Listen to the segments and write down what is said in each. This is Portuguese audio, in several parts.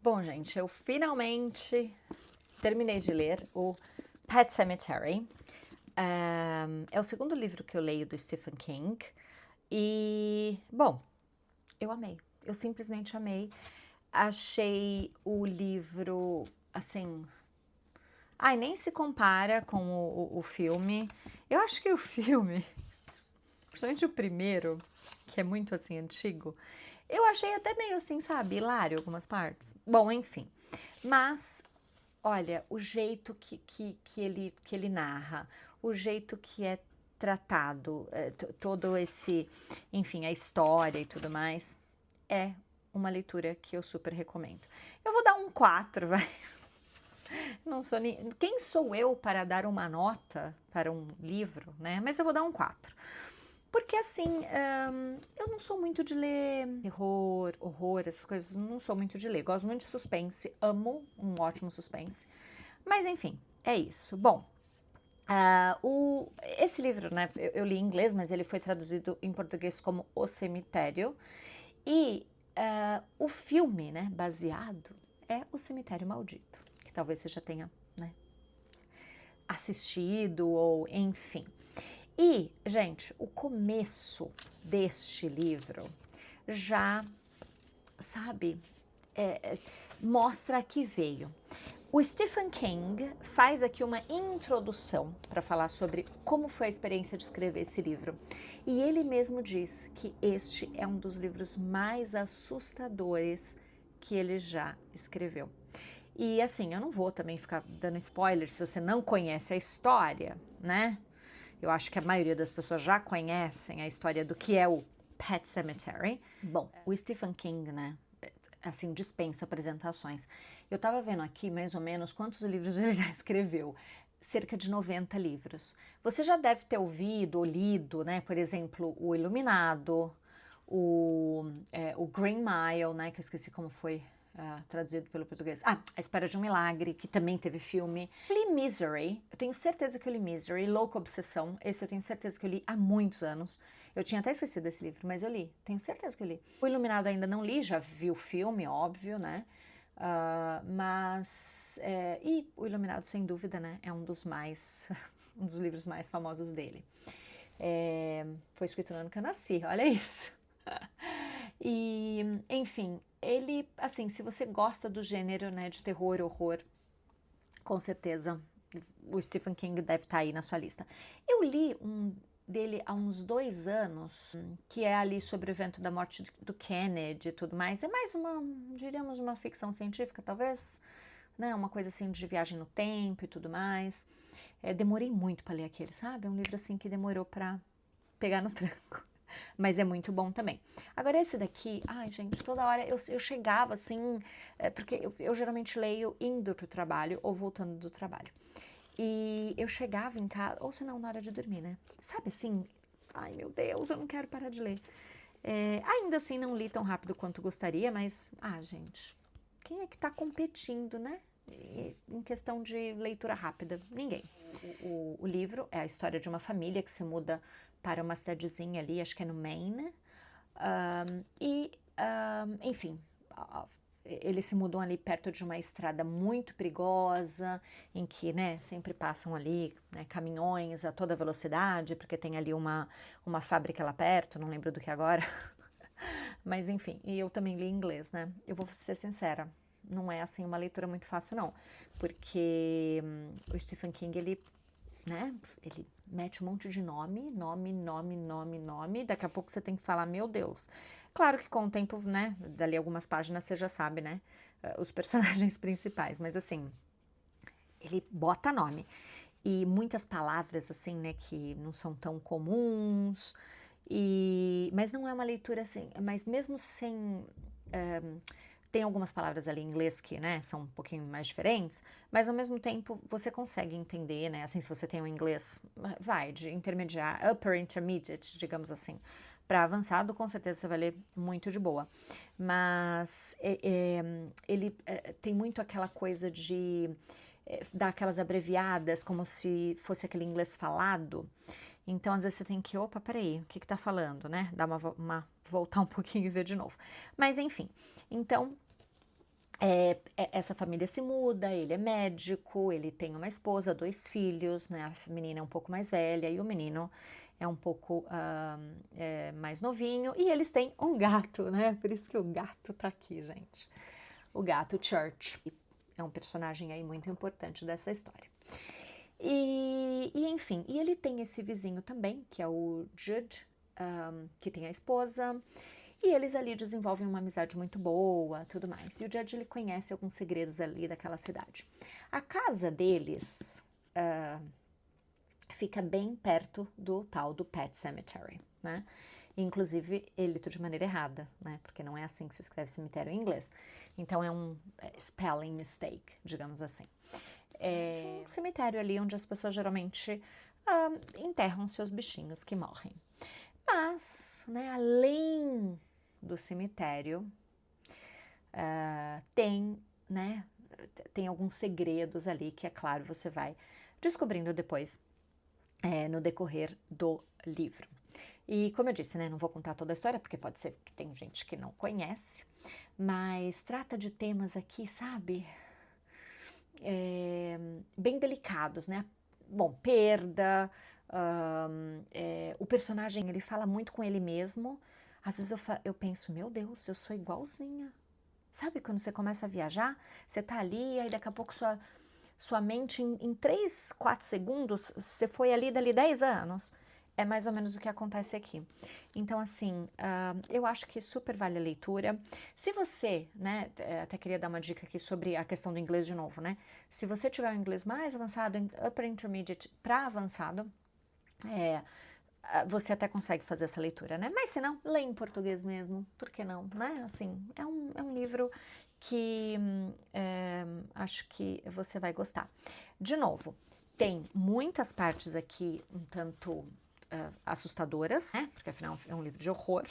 Bom, gente, eu finalmente terminei de ler o Pet Sematary. É o segundo livro que eu leio do Stephen King. E, bom, eu amei. Eu simplesmente amei. Achei o livro, assim. Ai, nem se compara com o filme. Eu acho que o filme, principalmente o primeiro, que é muito assim antigo, eu achei até meio assim, sabe, hilário algumas partes. Bom, enfim. Mas, olha, o jeito que ele narra, o jeito que é tratado, todo esse, enfim, a história e tudo mais, é uma leitura que eu super recomendo. Eu vou dar um 4, vai. Não sou ni... Quem sou eu para dar uma nota para um livro, né? Mas eu vou dar um 4. Porque assim, eu não sou muito de ler terror, horror, essas coisas, não sou muito de ler. Gosto muito de suspense, amo um ótimo suspense. Mas enfim, é isso. Bom, esse livro, né, eu li em inglês, mas ele foi traduzido em português como O Cemitério. E o filme, né, baseado, é O Cemitério Maldito, que talvez você já tenha, né, assistido ou enfim. E, gente, o começo deste livro já, sabe, mostra que veio. O Stephen King faz aqui uma introdução para falar sobre como foi a experiência de escrever esse livro. E ele mesmo diz que este é um dos livros mais assustadores que ele já escreveu. E assim, eu não vou também ficar dando spoiler se você não conhece a história, né? Eu acho que a maioria das pessoas já conhecem a história do que é o Pet Sematary. Bom, o Stephen King, né? Assim, dispensa apresentações. Eu tava vendo aqui mais ou menos quantos livros ele já escreveu. Cerca de 90 livros. Você já deve ter ouvido ou lido, né? Por exemplo, O Iluminado, o Green Mile, né? Que eu esqueci como foi traduzido pelo português. A Espera de um Milagre, que também teve filme. Eu li Misery, eu tenho certeza que eu li Misery. Louca Obsessão, esse eu tenho certeza que eu li há muitos anos. Eu tinha até esquecido desse livro, mas eu li, tenho certeza que eu li. O Iluminado ainda não li, já vi o filme, óbvio, né? E o Iluminado, sem dúvida, né? É um dos mais, um dos livros mais famosos dele. Foi escrito no ano que eu nasci, olha isso. E, enfim, ele, assim, se você gosta do gênero, né, de terror, horror, com certeza o Stephen King deve estar aí na sua lista. Eu li um dele há uns 2 anos, que é ali sobre o evento da morte do Kennedy e tudo mais. É mais uma, diríamos, uma ficção científica, talvez, né? Uma coisa assim de viagem no tempo e tudo mais. Demorei muito para ler aquele, sabe? É um livro assim que demorou para pegar no tranco. Mas é muito bom também. Agora, esse daqui, ai, gente, toda hora eu chegava assim, porque eu geralmente leio indo pro trabalho ou voltando do trabalho. E eu chegava em casa, ou se não, na hora de dormir, né? Sabe assim, ai meu Deus, eu não quero parar de ler. Ainda assim, não li tão rápido quanto gostaria, mas, gente, quem é que tá competindo, né? Em questão de leitura rápida? Ninguém. O livro é a história de uma família que se muda para uma cidadezinha ali, acho que é no Maine. Enfim, eles se mudam ali perto de uma estrada muito perigosa, em que, né, sempre passam ali, né, caminhões a toda velocidade, porque tem ali uma fábrica lá perto, não lembro do que agora. Mas enfim, e eu também li inglês, né? Eu vou ser sincera, não é assim uma leitura muito fácil, não. Porque o Stephen King, ele mete um monte de nome, daqui a pouco você tem que falar, meu Deus. Claro que com o tempo, né, dali algumas páginas você já sabe, né, os personagens principais, mas assim, ele bota nome. E muitas palavras, assim, né, que não são tão comuns, mas não é uma leitura assim, mas mesmo sem... tem algumas palavras ali em inglês que, né, são um pouquinho mais diferentes, mas ao mesmo tempo você consegue entender, né, assim, se você tem um inglês, vai, de intermediário, upper intermediate, digamos assim, para avançado, com certeza você vai ler muito de boa. Mas ele tem muito aquela coisa de dar aquelas abreviadas, como se fosse aquele inglês falado. Então, às vezes você tem que, opa, peraí, o que tá falando, né? Dar voltar um pouquinho e ver de novo. Mas, enfim. Então, Essa família se muda, ele é médico, ele tem uma esposa, 2 filhos, né? A menina é um pouco mais velha e o menino é um pouco mais novinho. E eles têm um gato, né? Por isso que o gato tá aqui, gente. O gato Church é um personagem aí muito importante dessa história. Enfim, e ele tem esse vizinho também, que é o Jude, que tem a esposa. E eles ali desenvolvem uma amizade muito boa, tudo mais. E o Judge, ele conhece alguns segredos ali daquela cidade. A casa deles fica bem perto do tal do Pet Cemetery, né? Inclusive, ele lido de maneira errada, né? Porque não é assim que se escreve cemitério em inglês. Então, é um spelling mistake, digamos assim. É um cemitério ali onde as pessoas geralmente enterram seus bichinhos que morrem. Mas, né, além do cemitério, tem alguns segredos ali que, é claro, você vai descobrindo depois no decorrer do livro. E como eu disse, né, não vou contar toda a história, porque pode ser que tem gente que não conhece, mas trata de temas aqui, sabe, bem delicados, né? Bom, perda, o personagem, ele fala muito com ele mesmo. Às vezes eu penso, meu Deus, eu sou igualzinha. Sabe quando você começa a viajar? Você tá ali, aí daqui a pouco sua mente, em 3, 4 segundos, você foi ali dali 10 anos. É mais ou menos o que acontece aqui. Então, assim, eu acho que super vale a leitura. Se você, né, até queria dar uma dica aqui sobre a questão do inglês de novo, né? Se você tiver o inglês mais avançado, upper intermediate para avançado, você até consegue fazer essa leitura, né? Mas se não, lê em português mesmo, por que não, né? Assim, é um livro que acho que você vai gostar. De novo, tem muitas partes aqui um tanto assustadoras, né? Porque afinal é um livro de horror.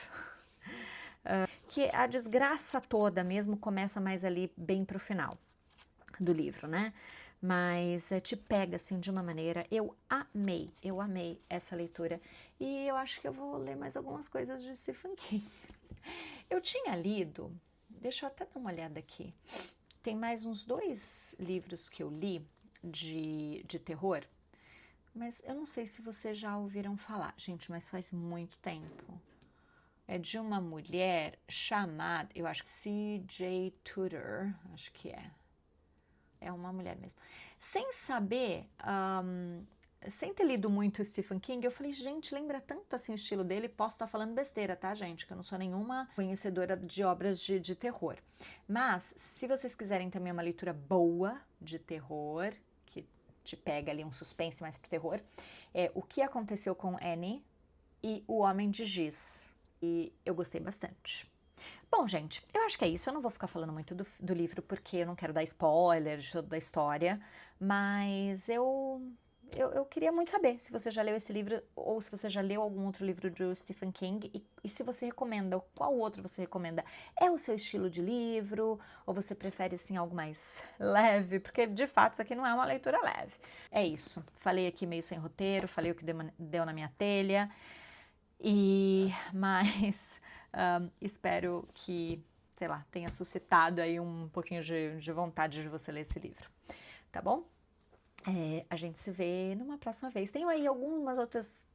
Que a desgraça toda mesmo começa mais ali bem pro final do livro, né? Mas te pega assim de uma maneira. Eu amei essa leitura. E eu acho que eu vou ler mais algumas coisas de Stephen King. Eu tinha lido, deixa eu até dar uma olhada aqui. Tem mais uns 2 livros que eu li de terror, mas eu não sei se vocês já ouviram falar, gente, mas faz muito tempo. É de uma mulher chamada, eu acho que C.J. Tudor, acho que é uma mulher mesmo. Sem saber, sem ter lido muito Stephen King, eu falei, gente, lembra tanto assim o estilo dele, posso estar falando besteira, tá, gente? Que eu não sou nenhuma conhecedora de obras de terror. Mas, se vocês quiserem também uma leitura boa de terror, que te pega ali um suspense mais pro terror, é O que Aconteceu com Annie e O Homem de Giz. E eu gostei bastante. Bom, gente, eu acho que é isso. Eu não vou ficar falando muito do livro porque eu não quero dar spoiler de toda a história, mas eu queria muito saber se você já leu esse livro ou se você já leu algum outro livro de Stephen King e se você recomenda, qual outro você recomenda. É o seu estilo de livro ou você prefere assim algo mais leve? Porque de fato isso aqui não é uma leitura leve. É isso. Falei aqui meio sem roteiro, falei o que deu na minha telha. Mas espero que, sei lá, tenha suscitado aí um pouquinho de vontade de você ler esse livro, tá bom? A gente se vê numa próxima vez. Tenho aí algumas outras,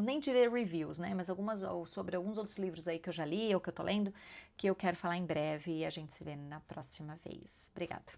nem direi reviews, né? Mas sobre alguns outros livros aí que eu já li ou que eu tô lendo, que eu quero falar em breve e a gente se vê na próxima vez. Obrigada.